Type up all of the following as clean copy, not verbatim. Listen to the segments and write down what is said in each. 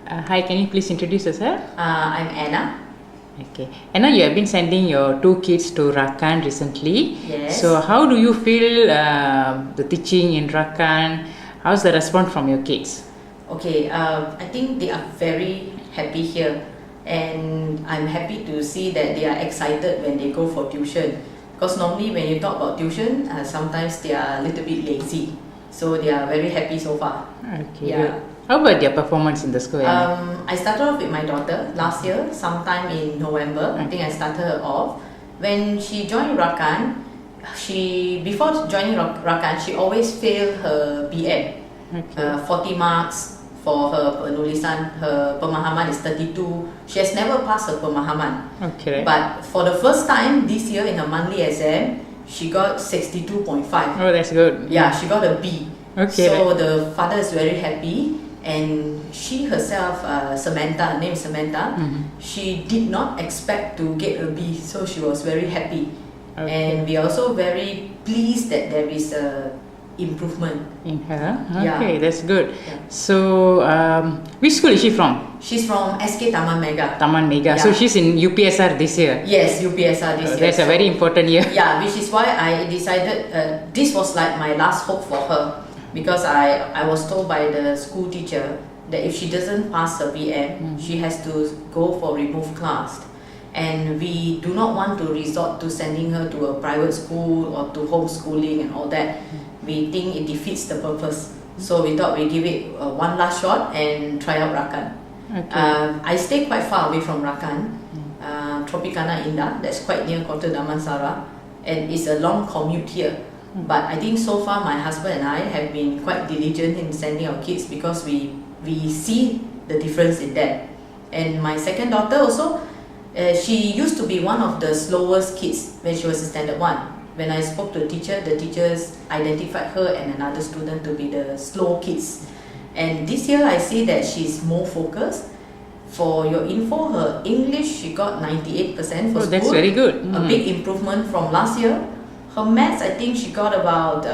Hi, can you please introduce yourself? I'm Anna. Okay. Anna, you have been sending your 2 kids to Rakan recently. Yes. So, how do you feel the teaching in Rakan? How's the response from your kids? Okay, I think they are very happy here, and I'm happy to see that they are excited when they go for tuition. Because normally when you talk about tuition, sometimes they are a little bit lazy. So they are very happy so far. Okay. Yeah. Good. How about their performance in the school? Anna? I started off with my daughter last year, sometime in November. I think I started her off. When she joined Rakan, before joining Rakan, she always failed her BM. Okay. 40 marks for her penulisan. Her pemahaman is 32. She has never passed her pemahaman. Okay. But for the first time this year in her monthly exam, she got 62.5. Oh, that's good. Yeah, she got a B. Okay. So the father is very happy, and she herself, Samantha, her name is Samantha, she did not expect to get a B, so she was very happy. Okay. And we are also very pleased that there is a improvement. In her? Yeah. Okay, that's good. Yeah. So, which school is she from? She's from SK Taman Mega. Taman Mega. Yeah. So, she's in UPSR this year. Yes, UPSR this year. That's a very important year. Yeah, which is why I decided this was like my last hope for her, because I was told by the school teacher that if she doesn't pass her BM, she has to go for removed class. And we do not want to resort to sending her to a private school or to homeschooling and all that. We think it defeats the purpose. So we thought we'd give it one last shot and try out Rakan. Okay. I stay quite far away from Rakan, Tropicana Indah, that's quite near Kota Damansara, and it's a long commute here. But I think so far my husband and I have been quite diligent in sending our kids, because we see the difference in that. And my second daughter also, she used to be one of the slowest kids when she was in standard 1. When I spoke to the teachers identified her and another student to be the slow kids. And this year I see that she's more focused. For your info, her English, she got 98% for school. That's very good. A big improvement from last year. Her maths, I think she got about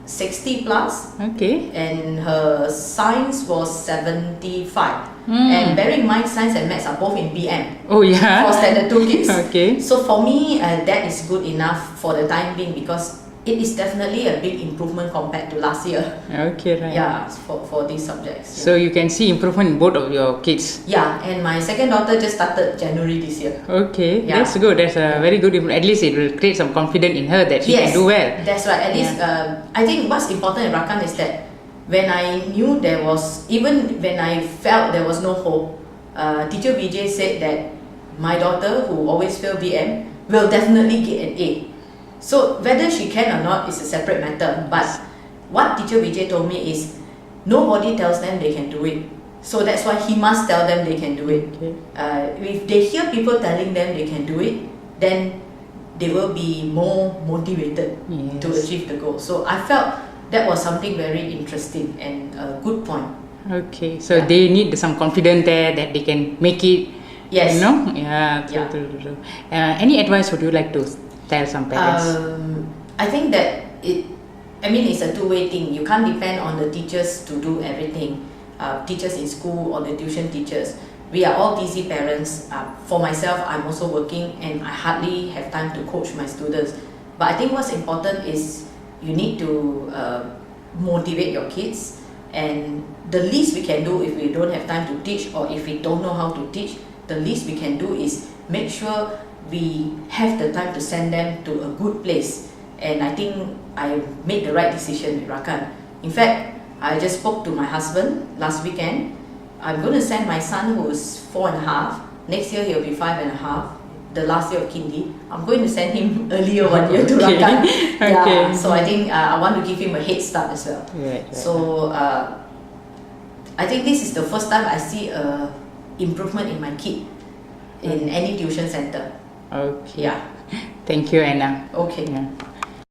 60 plus. Okay. And her science was 75. And bear in mind, science and maths are both in BM. Oh, yeah. For standard 2 kids. Okay. So for me, that is good enough for the time being, because it is definitely a big improvement compared to last year. Okay, right. Yeah, for these subjects. So, you can see improvement in both of your kids. Yeah, and my second daughter just started January this year. Okay, Yeah. that's good. That's a very good improvement. At least it will create some confidence in her that she Yes, can do well. that's right. At least, I think what's important in Rakan is that when I knew even when I felt there was no hope, teacher Vijay said that my daughter, who always failed BM, will definitely get an A. So whether she can or not is a separate matter. But what teacher Vijay told me is, nobody tells them they can do it. So that's why he must tell them they can do it. Okay. If they hear people telling them they can do it, then they will be more motivated to Yes. achieve the goal. So I felt that was something very interesting and a good point. Okay, so Yeah. they need some confidence there that they can make it. Yes. You know? Yeah, Yeah. true. Any advice would you like to tell some parents? I think that it's a two-way thing. You can't depend on the teachers to do everything. Teachers in school or the tuition teachers. We are all busy parents. For myself, I'm also working, and I hardly have time to coach my students. But I think what's important is you need to motivate your kids, and the least we can do if we don't have time to teach, or if we don't know how to teach, the least we can do is make sure we have the time to send them to a good place. And I think I made the right decision with Rakan. In fact, I just spoke to my husband last weekend. I'm going to send my son, who's 4.5. Next year he'll be 5.5. The last year of Kindi, I'm going to send him earlier 1 year to Okay. Rakan. Yeah, Okay. so I think I want to give him a head start as well. Right. So I think this is the first time I see a improvement in my kid in any tuition center. Okay. Yeah. Thank you, Anna. Okay. Yeah.